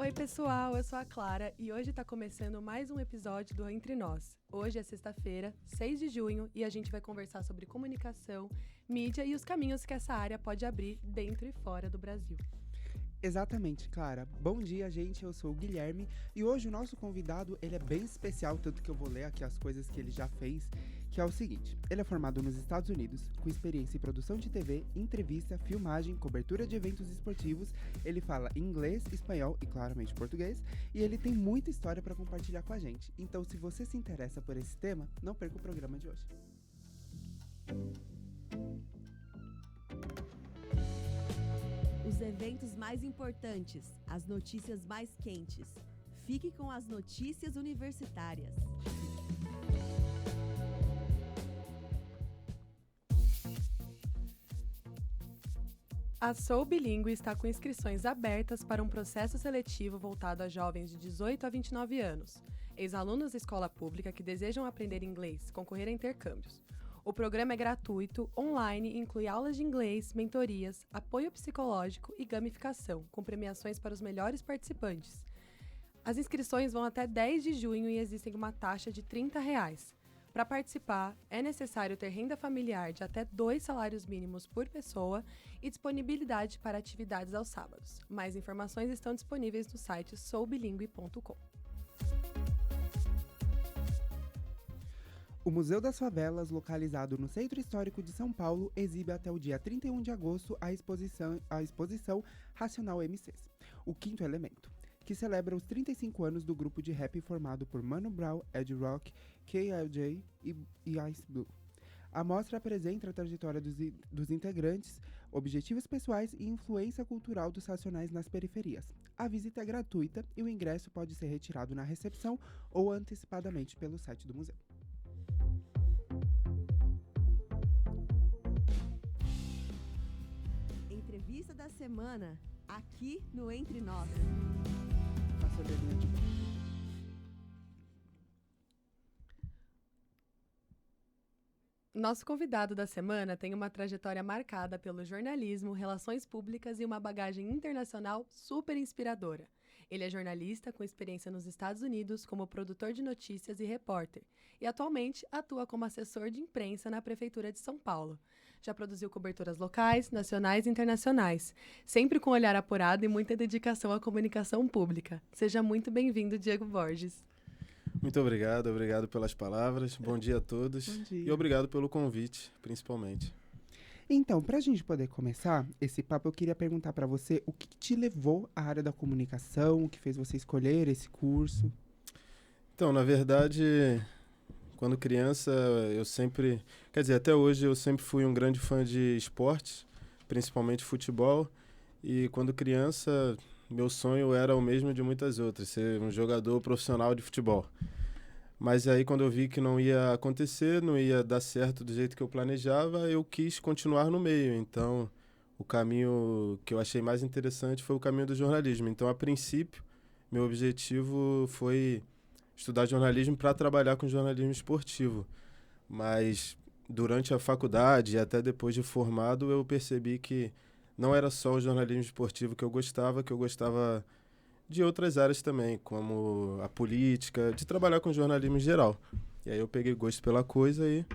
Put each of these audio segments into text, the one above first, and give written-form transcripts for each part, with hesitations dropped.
Oi, pessoal, eu sou a Clara e hoje tá começando mais um episódio do Entre Nós. Hoje é sexta-feira, 6 de junho, e a gente vai conversar sobre comunicação, mídia e os caminhos que essa área pode abrir dentro e fora do Brasil. Exatamente, Clara. Bom dia, gente. Eu sou o Guilherme e hoje o nosso convidado, ele é bem especial, tanto que eu vou ler aqui as coisas que ele já fez, que é o seguinte: ele é formado nos Estados Unidos, com experiência em produção de TV, entrevista, filmagem, cobertura de eventos esportivos. Ele fala inglês, espanhol e claramente português, e ele tem muita história para compartilhar com a gente. Então, se você se interessa por esse tema, não perca o programa de hoje. Os eventos mais importantes, as notícias mais quentes. Fique com as notícias universitárias. A Sou Bilíngue está com inscrições abertas para um processo seletivo voltado a jovens de 18 a 29 anos, ex-alunos da escola pública que desejam aprender inglês, concorrer a intercâmbios. O programa é gratuito, online e inclui aulas de inglês, mentorias, apoio psicológico e gamificação, com premiações para os melhores participantes. As inscrições vão até 10 de junho e existem uma taxa de R$ 30. Para participar, é necessário ter renda familiar de até 2 salários mínimos por pessoa e disponibilidade para atividades aos sábados. Mais informações estão disponíveis no site soubilingue.com. O Museu das Favelas, localizado no Centro Histórico de São Paulo, exibe até o dia 31 de agosto a exposição Racional MCs, o quinto elemento, que celebra os 35 anos do grupo de rap formado por Mano Brown, Ed Rock, KLJ e Ice Blue. A mostra apresenta a trajetória dos integrantes, objetivos pessoais e influência cultural dos Racionais nas periferias. A visita é gratuita e o ingresso pode ser retirado na recepção ou antecipadamente pelo site do museu. Entrevista da semana, aqui no Entre Nós. Faça a linha de baixo. Nosso convidado da semana tem uma trajetória marcada pelo jornalismo, relações públicas e uma bagagem internacional super inspiradora. Ele é jornalista com experiência nos Estados Unidos como produtor de notícias e repórter, e atualmente atua como assessor de imprensa na Prefeitura de São Paulo. Já produziu coberturas locais, nacionais e internacionais, sempre com um olhar apurado e muita dedicação à comunicação pública. Seja muito bem-vindo, Diego Borges. Muito obrigado pelas palavras. Bom dia a todos. Bom dia. E obrigado pelo convite, principalmente. Então, pra gente poder começar esse papo, eu queria perguntar pra você o que te levou à área da comunicação, o que fez você escolher esse curso. Então, na verdade, quando criança, até hoje eu sempre fui um grande fã de esportes, principalmente futebol, e quando criança, meu sonho era o mesmo de muitas outras, ser um jogador profissional de futebol. Mas aí quando eu vi que não ia acontecer, não ia dar certo do jeito que eu planejava, eu quis continuar no meio. Então, o caminho que eu achei mais interessante foi o caminho do jornalismo. Então, a princípio, meu objetivo foi estudar jornalismo para trabalhar com jornalismo esportivo. Mas durante a faculdade e até depois de formado, eu percebi que não era só o jornalismo esportivo que eu gostava de outras áreas também, como a política, de trabalhar com jornalismo em geral. E aí eu peguei gosto pela coisa e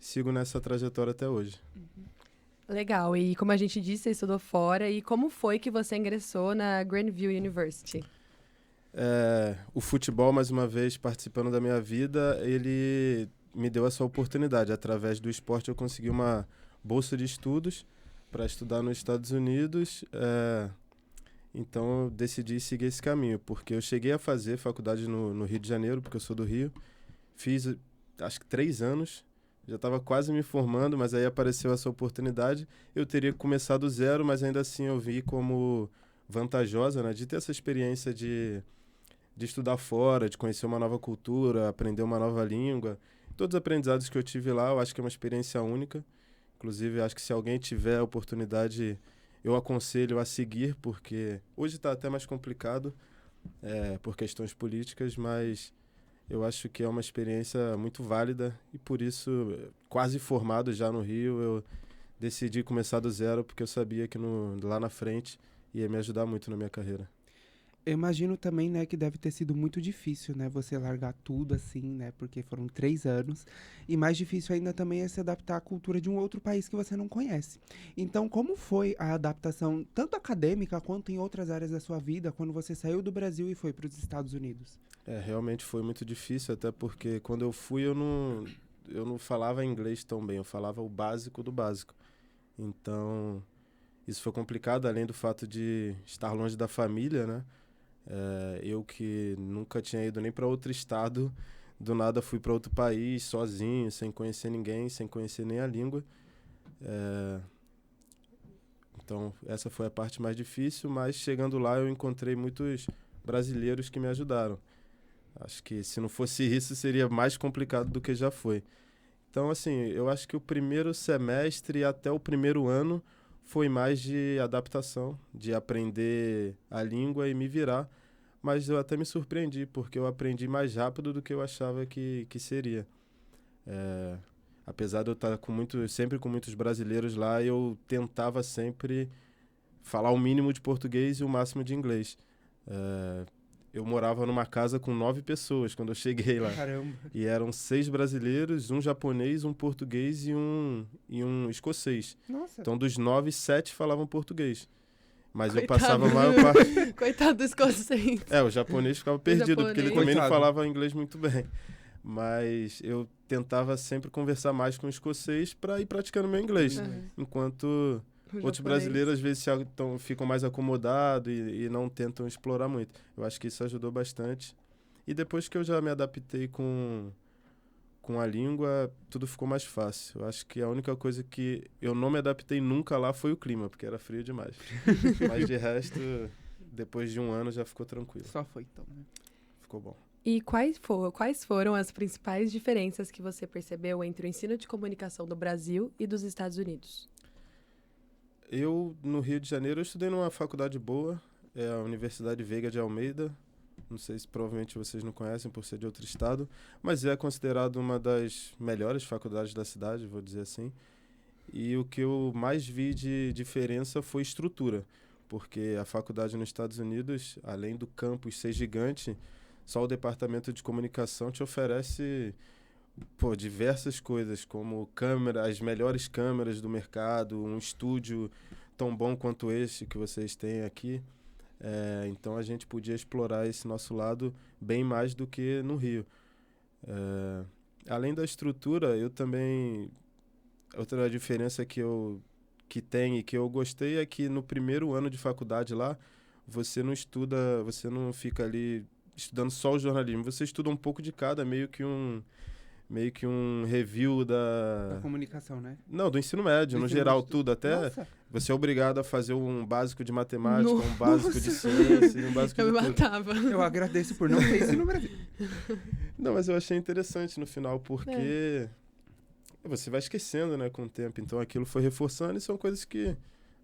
sigo nessa trajetória até hoje. Legal, e como a gente disse, você estudou fora, e como foi que você ingressou na Grandview University? O futebol, mais uma vez, participando da minha vida, ele me deu essa oportunidade. Através do esporte eu consegui uma bolsa de estudos para estudar nos Estados Unidos. Então eu decidi seguir esse caminho, porque eu cheguei a fazer faculdade no Rio de Janeiro, porque eu sou do Rio. Fiz, acho que 3 anos, já estava quase me formando, mas aí apareceu essa oportunidade. Eu teria começado do zero, mas ainda assim eu vi como vantajosa, né, de ter essa experiência de estudar fora, de conhecer uma nova cultura, aprender uma nova língua. Todos os aprendizados que eu tive lá, eu acho que é uma experiência única. Inclusive, acho que se alguém tiver a oportunidade, eu aconselho a seguir, porque hoje está até mais complicado por questões políticas, mas eu acho que é uma experiência muito válida e por isso, quase formado já no Rio, eu decidi começar do zero, porque eu sabia que lá na frente ia me ajudar muito na minha carreira. Eu imagino também, né, que deve ter sido muito difícil, né, você largar tudo assim, né, porque foram 3 anos. E mais difícil ainda também é se adaptar à cultura de um outro país que você não conhece. Então, como foi a adaptação, tanto acadêmica quanto em outras áreas da sua vida, quando você saiu do Brasil e foi para os Estados Unidos? Realmente foi muito difícil, até porque quando eu fui eu não falava inglês tão bem, eu falava o básico do básico. Então, isso foi complicado, além do fato de estar longe da família, né? Eu que nunca tinha ido nem para outro estado, do nada fui para outro país, sozinho, sem conhecer ninguém, sem conhecer nem a língua. Então, essa foi a parte mais difícil, mas chegando lá eu encontrei muitos brasileiros que me ajudaram. Acho que se não fosse isso, seria mais complicado do que já foi. Então, assim, eu acho que o primeiro semestre até o primeiro ano foi mais de adaptação, de aprender a língua e me virar. Mas eu até me surpreendi, porque eu aprendi mais rápido do que eu achava que seria. Apesar de eu estar sempre com muitos brasileiros lá, eu tentava sempre falar o mínimo de português e o máximo de inglês. Eu morava numa casa com 9 pessoas quando eu cheguei lá. Caramba. E eram 6 brasileiros, um japonês, um português e um escocês. Nossa. Então, dos 9, 7 falavam português. Mas eu Coitado. passava a maior parte... Coitado do escocês. O japonês ficava perdido, porque ele japonês. também não Coitado. falava inglês muito bem. Mas eu tentava sempre conversar mais com o escocês para ir praticando meu inglês. Uhum. Enquanto O outros japonês. brasileiros, às vezes, ficam mais acomodados e não tentam explorar muito. Eu acho que isso ajudou bastante. E depois que eu já me adaptei com a língua, tudo ficou mais fácil. Eu acho que a única coisa que eu não me adaptei nunca lá foi o clima, porque era frio demais. Mas de resto, depois de um ano já ficou tranquilo. Só foi então, né? Ficou bom. E quais foram as principais diferenças que você percebeu entre o ensino de comunicação do Brasil e dos Estados Unidos? Eu, no Rio de Janeiro, eu estudei numa faculdade boa, é a Universidade Veiga de Almeida. Não sei se provavelmente vocês não conhecem por ser de outro estado, mas é considerado uma das melhores faculdades da cidade, vou dizer assim. E o que eu mais vi de diferença foi estrutura, porque a faculdade nos Estados Unidos, além do campus ser gigante, só o departamento de comunicação te oferece diversas coisas, como as melhores câmeras do mercado, um estúdio tão bom quanto este que vocês têm aqui. Então a gente podia explorar esse nosso lado bem mais do que no Rio. Além da estrutura, eu também... Outra diferença que tem e que eu gostei é que no primeiro ano de faculdade lá, você não fica ali estudando só o jornalismo, você estuda um pouco de cada, meio que um review Da comunicação, né? Não, do ensino médio, Do no ensino geral, médio, tudo. Até Nossa. você é obrigado a fazer um básico de matemática, Nossa. um básico de ciência e um básico Eu de me tudo. matava. Eu agradeço por não ter isso no Brasil. Não, mas eu achei interessante no final, porque você vai esquecendo, né, com o tempo. Então aquilo foi reforçando e são coisas que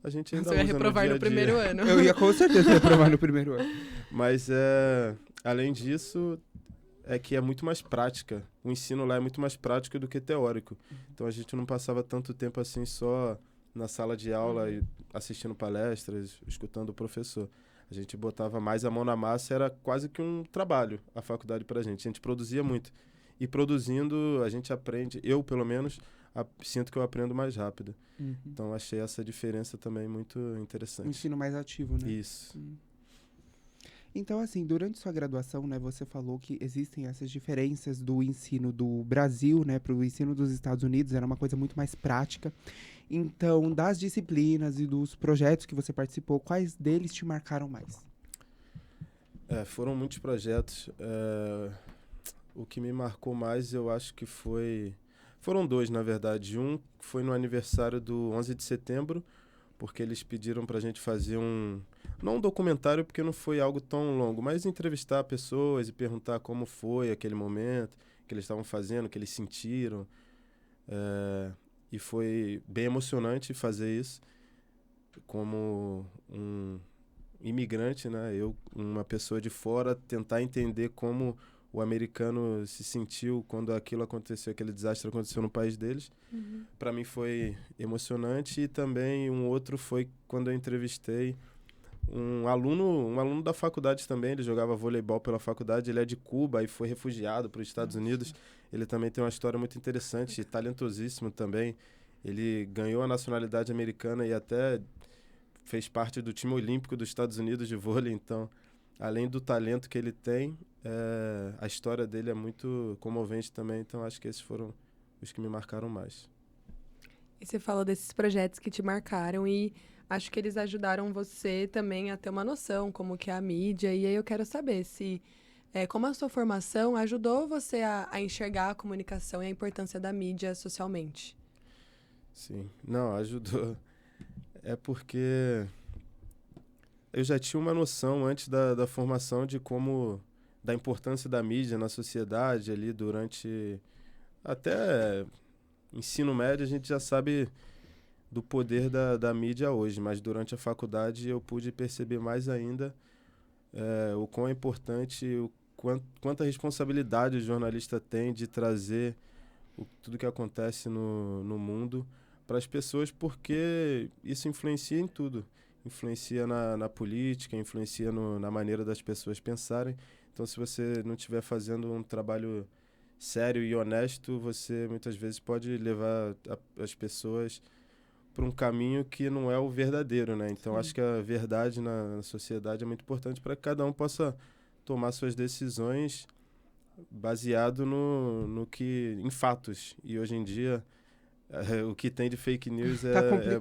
a gente ainda Você vai usa reprovar no no dia a dia. primeiro ano. Eu ia com certeza reprovar no primeiro ano. Mas, além disso, é que é muito mais prática. O ensino lá é muito mais prático do que teórico. Então a gente não passava tanto tempo assim só na sala de aula e assistindo palestras, escutando o professor. A gente botava mais a mão na massa, era quase que um trabalho a faculdade pra gente. A gente produzia muito. E produzindo, a gente aprende, eu pelo menos, sinto que eu aprendo mais rápido. Uhum. Então achei essa diferença também muito interessante. Ensino mais ativo, né? Isso. Então, assim, durante sua graduação, né, você falou que existem essas diferenças do ensino do Brasil, né, para o ensino dos Estados Unidos, era uma coisa muito mais prática. Então, das disciplinas e dos projetos que você participou, quais deles te marcaram mais? Foram muitos projetos. O que me marcou mais, eu acho que foram 2, na verdade. Um foi no aniversário do 11 de setembro, porque eles pediram pra gente fazer não um documentário, porque não foi algo tão longo, mas entrevistar pessoas e perguntar como foi aquele momento, o que eles estavam fazendo, o que eles sentiram. E foi bem emocionante fazer isso como um imigrante, né? Eu, uma pessoa de fora, tentar entender como o americano se sentiu quando aquilo aconteceu, aquele desastre aconteceu no país deles. Para mim foi emocionante. E também um outro foi quando eu entrevistei um aluno da faculdade também, ele jogava voleibol pela faculdade, ele é de Cuba e foi refugiado para os Estados Unidos. Ele também tem uma história muito interessante, talentosíssimo também. Ele ganhou a nacionalidade americana e até fez parte do time olímpico dos Estados Unidos de vôlei. Então, além do talento que ele tem, a história dele é muito comovente também. Então, acho que esses foram os que me marcaram mais. E você falou desses projetos que te marcaram e acho que eles ajudaram você também a ter uma noção como que é a mídia. E aí eu quero saber se, como a sua formação ajudou você a enxergar a comunicação e a importância da mídia socialmente. Sim, não, ajudou. É porque eu já tinha uma noção antes da formação da importância da mídia na sociedade ali durante até ensino médio a gente já sabe do poder da mídia hoje, mas durante a faculdade eu pude perceber mais ainda o quão é importante, quanta responsabilidade o jornalista tem de trazer tudo que acontece no mundo para as pessoas, porque isso influencia em tudo. Influencia na política, influencia na maneira das pessoas pensarem. Então, se você não estiver fazendo um trabalho sério e honesto, você muitas vezes pode levar as pessoas para um caminho que não é o verdadeiro, né? Então, acho que a verdade na sociedade é muito importante para que cada um possa tomar suas decisões baseado em fatos. E hoje em dia, o que tem de fake news é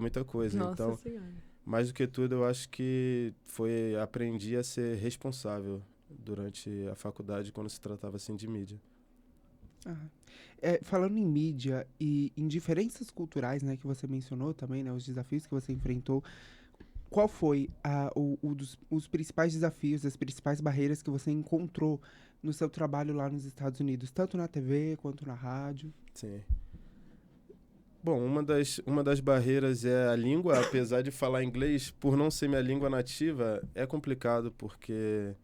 muita coisa. Nossa Então, Senhora. mais do que tudo, eu acho que aprendi a ser responsável durante a faculdade quando se tratava assim de mídia. Falando em mídia e em diferenças culturais, né, que você mencionou também, né, os desafios que você enfrentou, qual foi os principais desafios, as principais barreiras que você encontrou no seu trabalho lá nos Estados Unidos, tanto na TV quanto na rádio? Sim. Bom, uma das barreiras é a língua. Apesar de falar inglês, por não ser minha língua nativa, é complicado, porque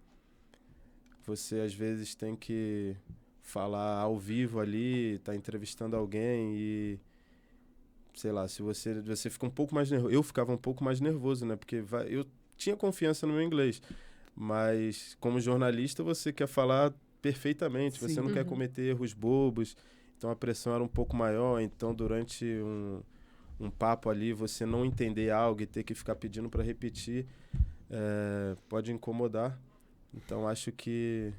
você às vezes tem que falar ao vivo ali, tá entrevistando alguém e, sei lá, se você fica um pouco mais nervoso. Eu ficava um pouco mais nervoso, né? Porque eu tinha confiança no meu inglês, mas como jornalista você quer falar perfeitamente, Sim. você não quer cometer erros bobos. Então a pressão era um pouco maior, então durante um papo ali, você não entender algo e ter que ficar pedindo para repetir, pode incomodar. Então acho que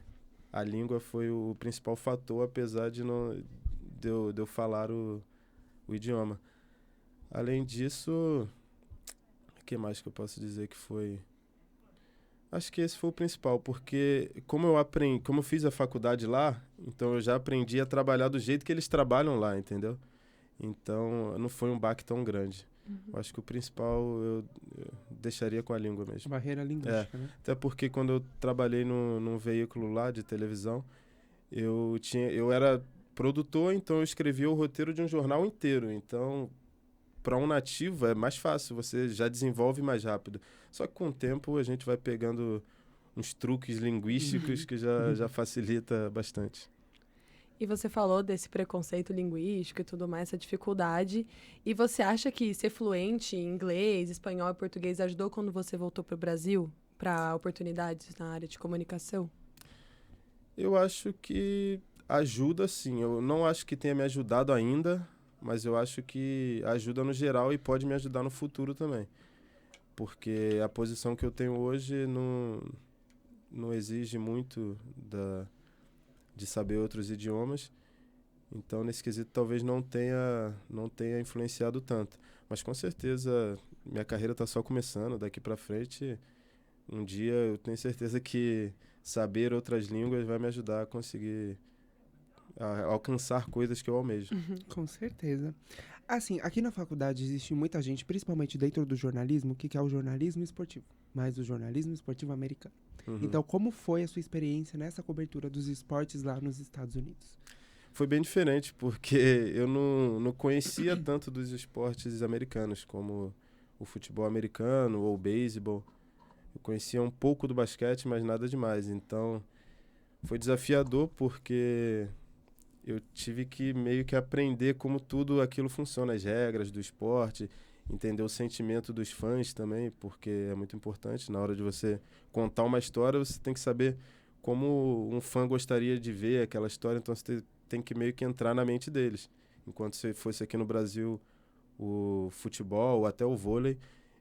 a língua foi o principal fator, apesar de eu falar o idioma. Além disso, o que mais que eu posso dizer que foi? Acho que esse foi o principal, porque como eu fiz a faculdade lá, então eu já aprendi a trabalhar do jeito que eles trabalham lá, entendeu? Então não foi um baque tão grande. Eu acho que o principal eu deixaria com a língua mesmo. Barreira linguística, né? Até porque quando eu trabalhei num veículo lá de televisão, eu era produtor, então eu escrevia o roteiro de um jornal inteiro. Então, para um nativo é mais fácil, você já desenvolve mais rápido. Só que com o tempo a gente vai pegando uns truques linguísticos que já facilita bastante. E você falou desse preconceito linguístico e tudo mais, essa dificuldade. E você acha que ser fluente em inglês, espanhol e português ajudou quando você voltou para o Brasil, para oportunidades na área de comunicação? Eu acho que ajuda, sim. Eu não acho que tenha me ajudado ainda, mas eu acho que ajuda no geral e pode me ajudar no futuro também. Porque a posição que eu tenho hoje não exige muito de saber outros idiomas. Então, nesse quesito, talvez não tenha influenciado tanto. Mas, com certeza, minha carreira está só começando. Daqui para frente, um dia eu tenho certeza que saber outras línguas vai me ajudar a conseguir alcançar coisas que eu almejo. Com certeza. Assim, aqui na faculdade existe muita gente, principalmente dentro do jornalismo, que quer o jornalismo esportivo, mas o jornalismo esportivo americano. Então, como foi a sua experiência nessa cobertura dos esportes lá nos Estados Unidos? Foi bem diferente, porque eu não conhecia tanto dos esportes americanos, como o futebol americano ou o beisebol. Eu conhecia um pouco do basquete, mas nada demais. Então, foi desafiador, porque eu tive que meio que aprender como tudo aquilo funciona, as regras do esporte. entender o sentimento dos fãs também, porque é muito importante. Na hora de você contar uma história, você tem que saber como um fã gostaria de ver aquela história, então você tem que meio que entrar na mente deles. Enquanto se fosse aqui no Brasil o futebol ou até o vôlei,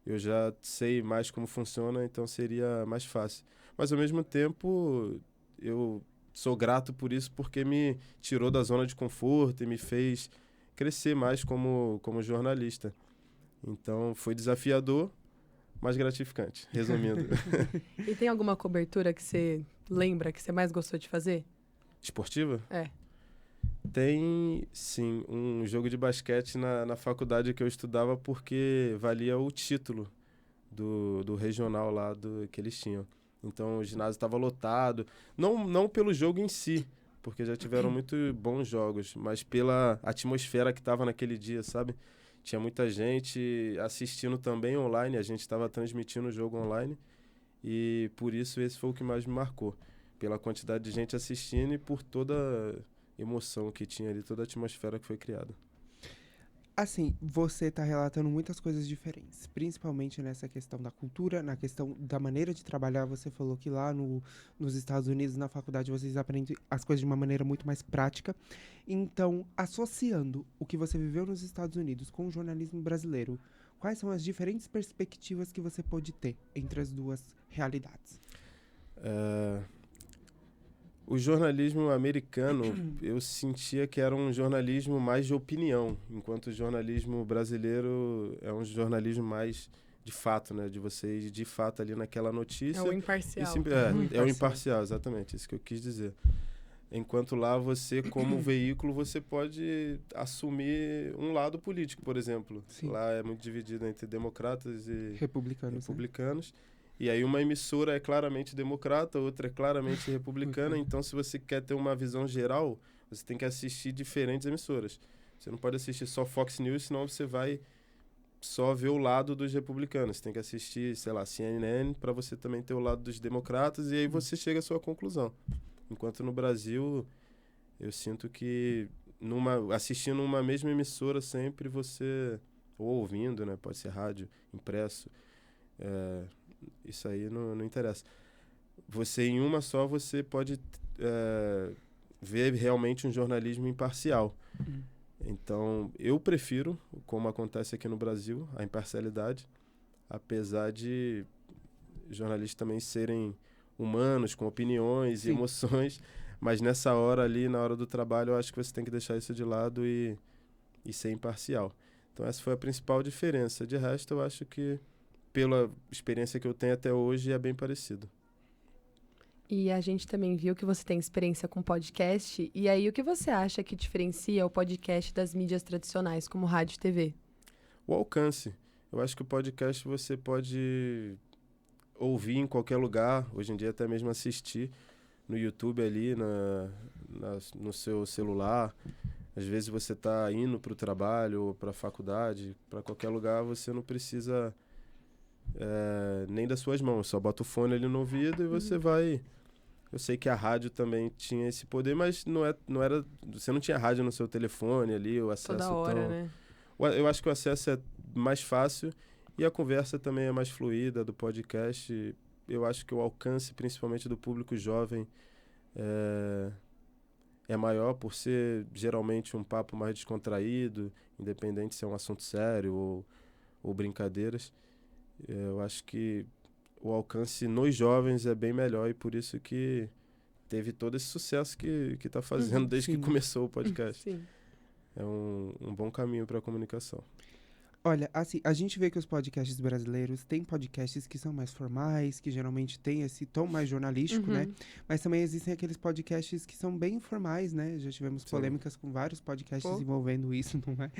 eu já sei mais como funciona, então seria mais fácil. Mas, ao mesmo tempo, eu sou grato por isso, porque me tirou da zona de conforto e me fez crescer mais como jornalista. Então, foi desafiador, mas gratificante, resumindo. E tem alguma cobertura que você lembra que você mais gostou de fazer? Esportiva? É. Tem, sim, um jogo de basquete na faculdade que eu estudava, porque valia o título do regional lá que eles tinham. Então, o ginásio estava lotado, não pelo jogo em si, porque já tiveram muito bons jogos, mas pela atmosfera que estava naquele dia, sabe? Tinha muita gente assistindo também online, a gente estava transmitindo o jogo online, e por isso esse foi o que mais me marcou, pela quantidade de gente assistindo e por toda a emoção que tinha ali, toda a atmosfera que foi criada. Assim, você está relatando muitas coisas diferentes, principalmente nessa questão da cultura, na questão da maneira de trabalhar. Você falou que lá nos Estados Unidos, na faculdade, vocês aprendem as coisas de uma maneira muito mais prática. Então, associando o que você viveu nos Estados Unidos com o jornalismo brasileiro, quais são as diferentes perspectivas que você pode ter entre as duas realidades? O jornalismo americano, eu sentia que era um jornalismo mais de opinião, enquanto o jornalismo brasileiro é um jornalismo mais de fato, né? De você ir de fato ali naquela notícia. É o imparcial. É o imparcial, exatamente, isso que eu quis dizer. Enquanto lá você, como veículo, você pode assumir um lado político, por exemplo. Sim. Lá é muito dividido entre democratas e Republicanos. Né? E aí uma emissora é claramente democrata, outra é claramente republicana. Então, se você quer ter uma visão geral, você tem que assistir diferentes emissoras. Você não pode assistir só Fox News, senão você vai só ver o lado dos republicanos. Você tem que assistir, sei lá, CNN, para você também ter o lado dos democratas, e aí você chega à sua conclusão. Enquanto no Brasil, eu sinto que assistindo uma mesma emissora sempre você, ou ouvindo, né, pode ser rádio, impresso, isso aí não interessa. Você, em uma só, você pode ver realmente um jornalismo imparcial. Então, eu prefiro, como acontece aqui no Brasil, a imparcialidade, apesar de jornalistas também serem humanos, com opiniões e emoções, mas nessa hora ali, na hora do trabalho, eu acho que você tem que deixar isso de lado e ser imparcial. Então, essa foi a principal diferença. De resto, eu acho que, pela experiência que eu tenho até hoje, é bem parecido. E a gente também viu que você tem experiência com podcast. E aí, o que você acha que diferencia o podcast das mídias tradicionais, como rádio e TV? O alcance. Eu acho que o podcast você pode ouvir em qualquer lugar, hoje em dia até mesmo assistir no YouTube ali, no seu celular. Às vezes você está indo para o trabalho ou para a faculdade, para qualquer lugar, você não precisa nem das suas mãos, só bota o fone ali no ouvido e você vai. Eu sei que a rádio também tinha esse poder, mas não era, você não tinha rádio no seu telefone ali, o acesso toda hora, né? Eu acho que o acesso é mais fácil e a conversa também é mais fluida do podcast. Eu acho que o alcance, principalmente do público jovem, é maior por ser geralmente um papo mais descontraído, independente se é um assunto sério ou brincadeiras. Eu acho que o alcance nos jovens é bem melhor e por isso que teve todo esse sucesso que está fazendo desde que começou o podcast. Sim. É um bom caminho para a comunicação. Olha, assim, a gente vê que os podcasts brasileiros têm podcasts que são mais formais, que geralmente têm esse tom mais jornalístico, né? Mas também existem aqueles podcasts que são bem informais, né? Já tivemos polêmicas com vários podcasts envolvendo isso, não é?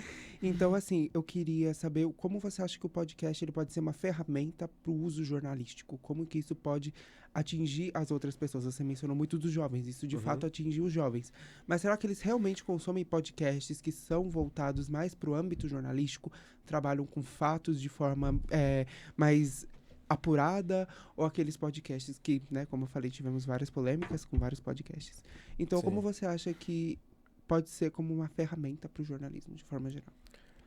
Então, assim, eu queria saber como você acha que o podcast ele pode ser uma ferramenta para o uso jornalístico? Como que isso pode atingir as outras pessoas? Você mencionou muito dos jovens, isso de fato atinge os jovens. Mas será que eles realmente consomem podcasts que são voltados mais para o âmbito jornalístico, trabalham com fatos de forma mais apurada, ou aqueles podcasts que, né, como eu falei, tivemos várias polêmicas com vários podcasts. Então, como você acha que pode ser como uma ferramenta para o jornalismo, de forma geral?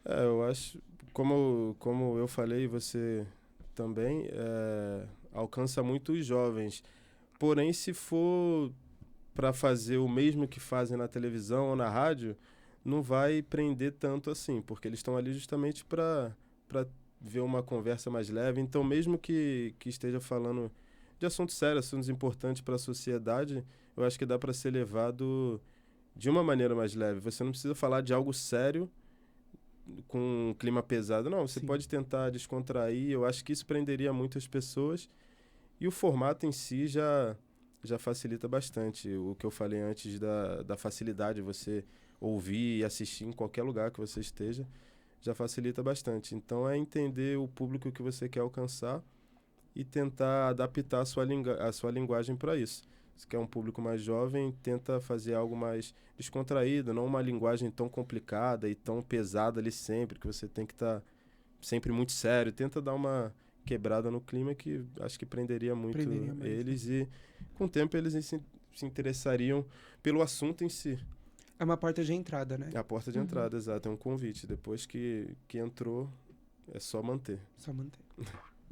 Eu acho, como eu falei, você também, alcança muito os jovens. Porém, se for para fazer o mesmo que fazem na televisão ou na rádio, não vai prender tanto assim, porque eles estão ali justamente para ver uma conversa mais leve. Então, mesmo que esteja falando de assuntos sérios, assuntos importantes para a sociedade, eu acho que dá para ser levado de uma maneira mais leve. Você não precisa falar de algo sério com um clima pesado. Não, você Sim. pode tentar descontrair. Eu acho que isso prenderia muitas pessoas. E o formato em si já facilita bastante. O que eu falei antes da facilidade de você ouvir e assistir em qualquer lugar que você esteja, já facilita bastante. Então, é entender o público que você quer alcançar e tentar adaptar a sua linguagem para isso. Se quer um público mais jovem, tenta fazer algo mais descontraído, não uma linguagem tão complicada e tão pesada ali sempre, que você tem que estar sempre muito sério. Tenta dar uma quebrada no clima que acho que prenderia muito eles e, com o tempo, eles se interessariam pelo assunto em si. É uma porta de entrada, né? É a porta de entrada, exato. É um convite. Depois que entrou, é só manter. Só manter.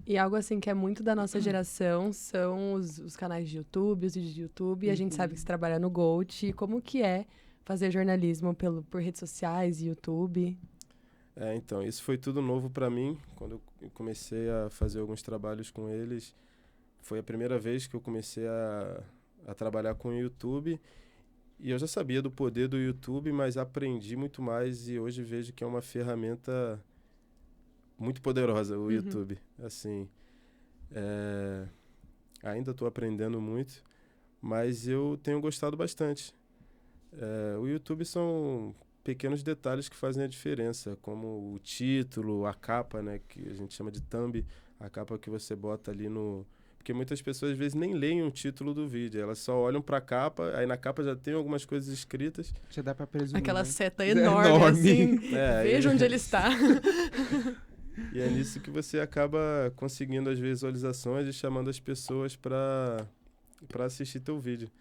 E algo assim que é muito da nossa geração são os canais de YouTube, os vídeos de YouTube. E a gente sabe que você trabalha no Gold. Como que é fazer jornalismo por redes sociais e YouTube? Então, isso foi tudo novo para mim. Quando eu comecei a fazer alguns trabalhos com eles, foi a primeira vez que eu comecei a trabalhar com o YouTube. E eu já sabia do poder do YouTube, mas aprendi muito mais e hoje vejo que é uma ferramenta muito poderosa, o YouTube. Assim, ainda estou aprendendo muito, mas eu tenho gostado bastante. O YouTube são pequenos detalhes que fazem a diferença, como o título, a capa, né, que a gente chama de thumb, a capa que você bota ali no... Porque muitas pessoas, às vezes, nem leem o título do vídeo. Elas só olham para a capa, aí na capa já tem algumas coisas escritas. Já dá para presumir, Aquela né? seta enorme, assim. Veja onde ele está. E é nisso que você acaba conseguindo as visualizações e chamando as pessoas para assistir teu vídeo.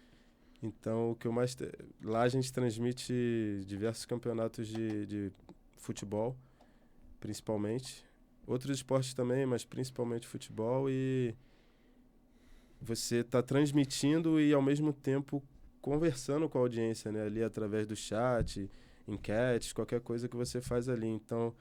Então, o que eu mais... Lá a gente transmite diversos campeonatos de futebol, principalmente. Outros esportes também, mas principalmente futebol. E você está transmitindo e, ao mesmo tempo, conversando com a audiência, né? Ali através do chat, enquetes, qualquer coisa que você faz ali. Então,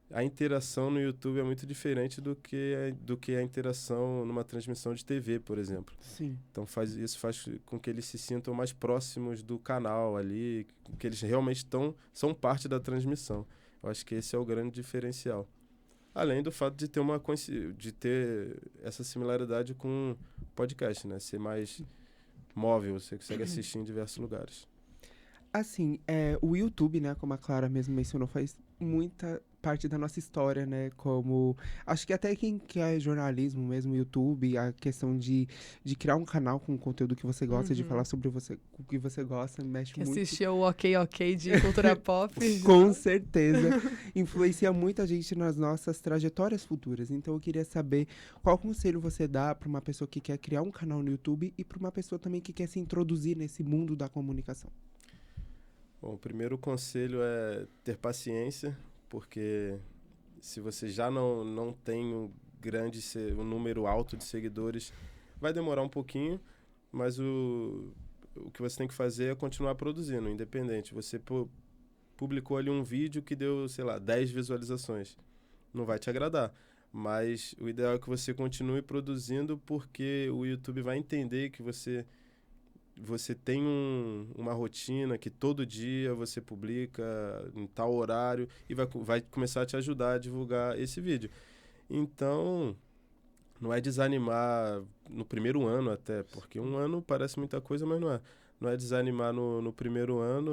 a interação no YouTube é muito diferente do que a interação numa transmissão de TV, por exemplo. Sim. Então, isso faz com que eles se sintam mais próximos do canal ali, que eles realmente são parte da transmissão. Eu acho que esse é o grande diferencial. Além do fato de ter essa similaridade com podcast, né? Ser mais móvel, você consegue assistir em diversos lugares. Assim, o YouTube, né, como a Clara mesmo mencionou, faz muita parte da nossa história, né, como... Acho que até quem quer jornalismo mesmo, YouTube, a questão de criar um canal com conteúdo que você gosta, de falar sobre o que você gosta, mexe que muito. Assistiu o Ok de cultura pop. Com certeza. Influencia muita gente nas nossas trajetórias futuras. Então, eu queria saber qual conselho você dá para uma pessoa que quer criar um canal no YouTube e para uma pessoa também que quer se introduzir nesse mundo da comunicação. Bom, o primeiro conselho é ter paciência, porque se você já não tem um número alto de seguidores, vai demorar um pouquinho, mas o que você tem que fazer é continuar produzindo, independente. Você publicou ali um vídeo que deu, 10 visualizações. Não vai te agradar, mas o ideal é que você continue produzindo, porque o YouTube vai entender que você tem uma rotina que todo dia você publica em tal horário e vai começar a te ajudar a divulgar esse vídeo. Então, não é desanimar no primeiro ano até, porque um ano parece muita coisa, mas não é. Não é desanimar no primeiro ano,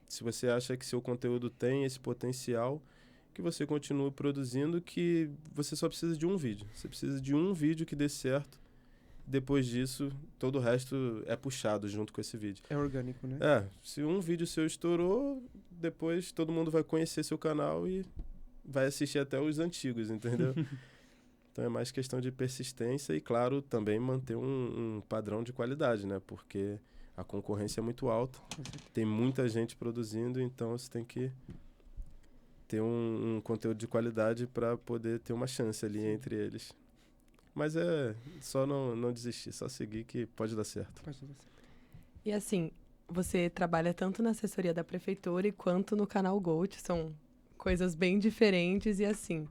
se você acha que seu conteúdo tem esse potencial, que você continue produzindo, que você só precisa de um vídeo. Você precisa de um vídeo que dê certo. Depois disso, todo o resto é puxado junto com esse vídeo. É orgânico, né? Se um vídeo seu estourou, depois todo mundo vai conhecer seu canal e vai assistir até os antigos, entendeu? Então é mais questão de persistência e, claro, também manter um padrão de qualidade, né? Porque a concorrência é muito alta, tem muita gente produzindo, então você tem que ter um conteúdo de qualidade para poder ter uma chance ali entre eles. Mas é só não desistir, só seguir que pode dar certo. Pode dar certo. E assim, você trabalha tanto na assessoria da prefeitura quanto no canal Gold, são coisas bem diferentes e assim,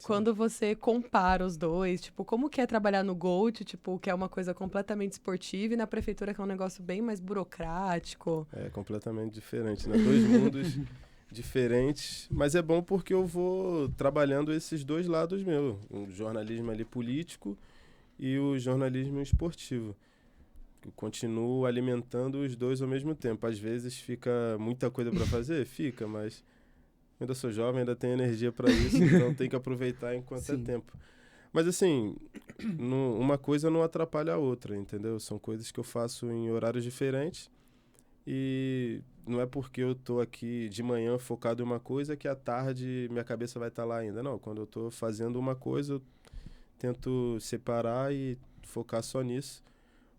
quando você compara os dois, tipo, como que é trabalhar no Gold, tipo, que é uma coisa completamente esportiva e na prefeitura que é um negócio bem mais burocrático? É completamente diferente, né? Dois mundos diferentes, mas é bom porque eu vou trabalhando esses dois lados meus, o jornalismo ali político e o jornalismo esportivo. Eu continuo alimentando os dois ao mesmo tempo. Às vezes fica muita coisa para fazer? Fica, mas ainda sou jovem, ainda tenho energia para isso, então tem que aproveitar enquanto é tempo. Mas assim, uma coisa não atrapalha a outra, entendeu? São coisas que eu faço em horários diferentes e não é porque eu tô aqui de manhã focado em uma coisa que à tarde minha cabeça vai estar lá ainda. Não, quando eu tô fazendo uma coisa, eu tento separar e focar só nisso.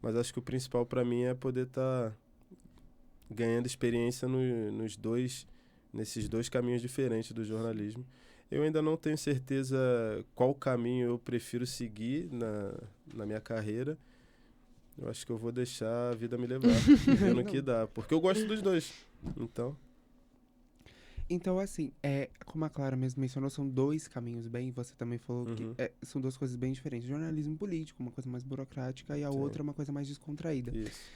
Mas acho que o principal para mim é poder estar ganhando experiência nesses dois caminhos diferentes do jornalismo. Eu ainda não tenho certeza qual caminho eu prefiro seguir na minha carreira. Eu acho que eu vou deixar a vida me levar, vendo o que dá. Porque eu gosto dos dois. Então, assim, como a Clara mesmo mencionou, são dois caminhos bem, você também falou que são duas coisas bem diferentes. Jornalismo político, uma coisa mais burocrática, e a outra uma coisa mais descontraída. Isso.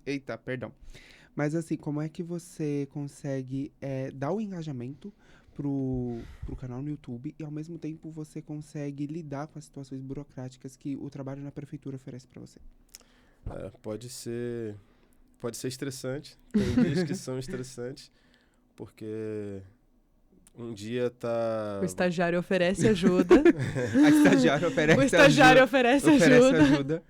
Eita, perdão. Mas assim, como é que você consegue dar o engajamento pro canal no YouTube e ao mesmo tempo você consegue lidar com as situações burocráticas que o trabalho na prefeitura oferece para você? Pode ser estressante. Tem dias que são estressantes, porque um dia tá... O estagiário oferece ajuda. A estagiária oferece O estagiário oferece ajuda.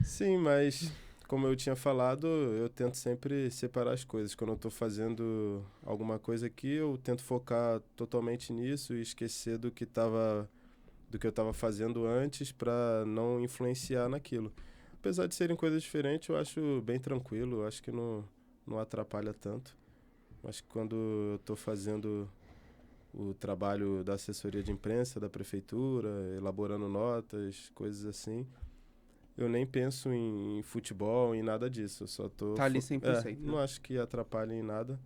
Sim, mas como eu tinha falado, eu tento sempre separar as coisas. Quando eu tô fazendo alguma coisa aqui, eu tento focar totalmente nisso e esquecer do que eu tava fazendo antes para não influenciar naquilo. Apesar de serem coisas diferentes, eu acho bem tranquilo, eu acho que não atrapalha tanto. Acho que quando eu tô fazendo o trabalho da assessoria de imprensa da prefeitura, elaborando notas, coisas assim, eu nem penso em futebol, em nada disso. Eu só tô... Tá ali 100%. Não acho que atrapalhe em nada.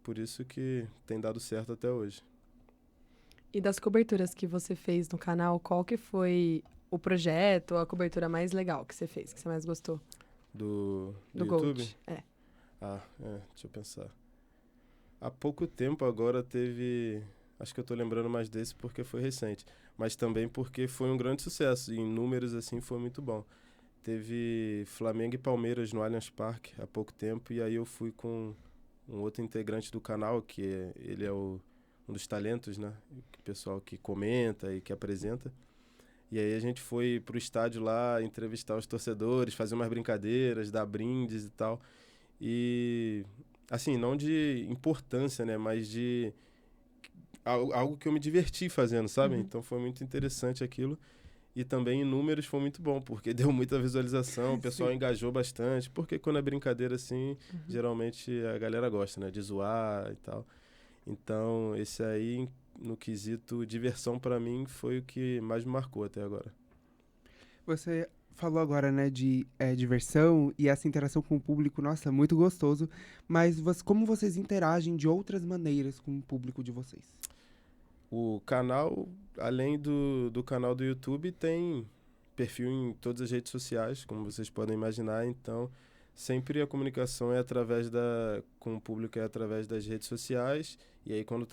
Por isso que tem dado certo até hoje. E das coberturas que você fez no canal, qual que foi o projeto, a cobertura mais legal que você fez, que você mais gostou? Do YouTube? Gold? Deixa eu pensar. Há pouco tempo agora teve... Acho que eu tô lembrando mais desse porque foi recente. Mas também porque foi um grande sucesso. E em números, assim, foi muito bom. Teve Flamengo e Palmeiras no Allianz Parque há pouco tempo. E aí eu fui com um outro integrante do canal, ele é um dos talentos, né? O pessoal que comenta e que apresenta. E aí a gente foi pro estádio lá entrevistar os torcedores, fazer umas brincadeiras, dar brindes e tal. E, assim, não de importância, né? Mas de... algo que eu me diverti fazendo, sabe? Então foi muito interessante aquilo. E também em números foi muito bom, porque deu muita visualização, o pessoal engajou bastante. Porque quando é brincadeira assim, geralmente a galera gosta, né? De zoar e tal. Então, esse aí, no quesito diversão pra mim, foi o que mais me marcou até agora. Você falou agora, né, de diversão e essa interação com o público, nossa, muito gostoso. Mas como vocês interagem de outras maneiras com o público de vocês? O canal, além do canal do YouTube, tem perfil em todas as redes sociais, como vocês podem imaginar. Então, sempre a comunicação com o público é através das redes sociais. E aí, quando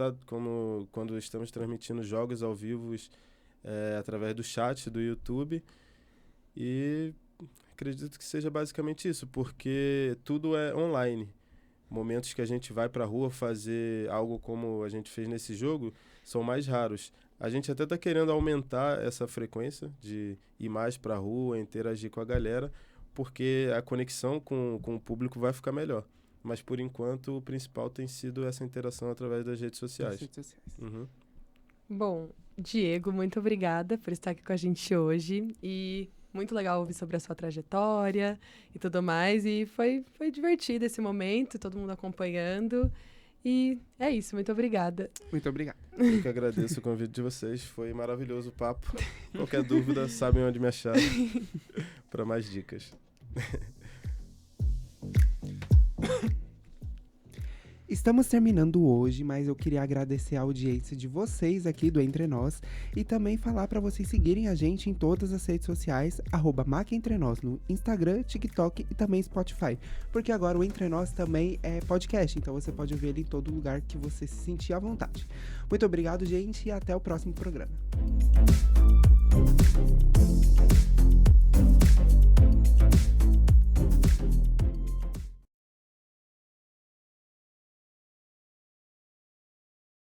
estamos transmitindo jogos ao vivo, através do chat do YouTube. E acredito que seja basicamente isso, porque tudo é online. Momentos que a gente vai pra rua fazer algo como a gente fez nesse jogo são mais raros. A gente até tá querendo aumentar essa frequência de ir mais pra rua, interagir com a galera, porque a conexão com o público vai ficar melhor. Mas, por enquanto, o principal tem sido essa interação através das redes sociais. Bom, Diego, muito obrigada por estar aqui com a gente hoje. E muito legal ouvir sobre a sua trajetória e tudo mais. E foi divertido esse momento, todo mundo acompanhando. E é isso, muito obrigada. Muito obrigado. Eu que agradeço o convite de vocês. Foi maravilhoso o papo. Qualquer dúvida, sabem onde me achar para mais dicas. Estamos terminando hoje, mas eu queria agradecer a audiência de vocês aqui do Entre Nós e também falar para vocês seguirem a gente em todas as redes sociais, @MacEntreNós, no Instagram, TikTok e também Spotify. Porque agora o Entre Nós também é podcast, então você pode ouvir ele em todo lugar que você se sentir à vontade. Muito obrigado, gente, e até o próximo programa.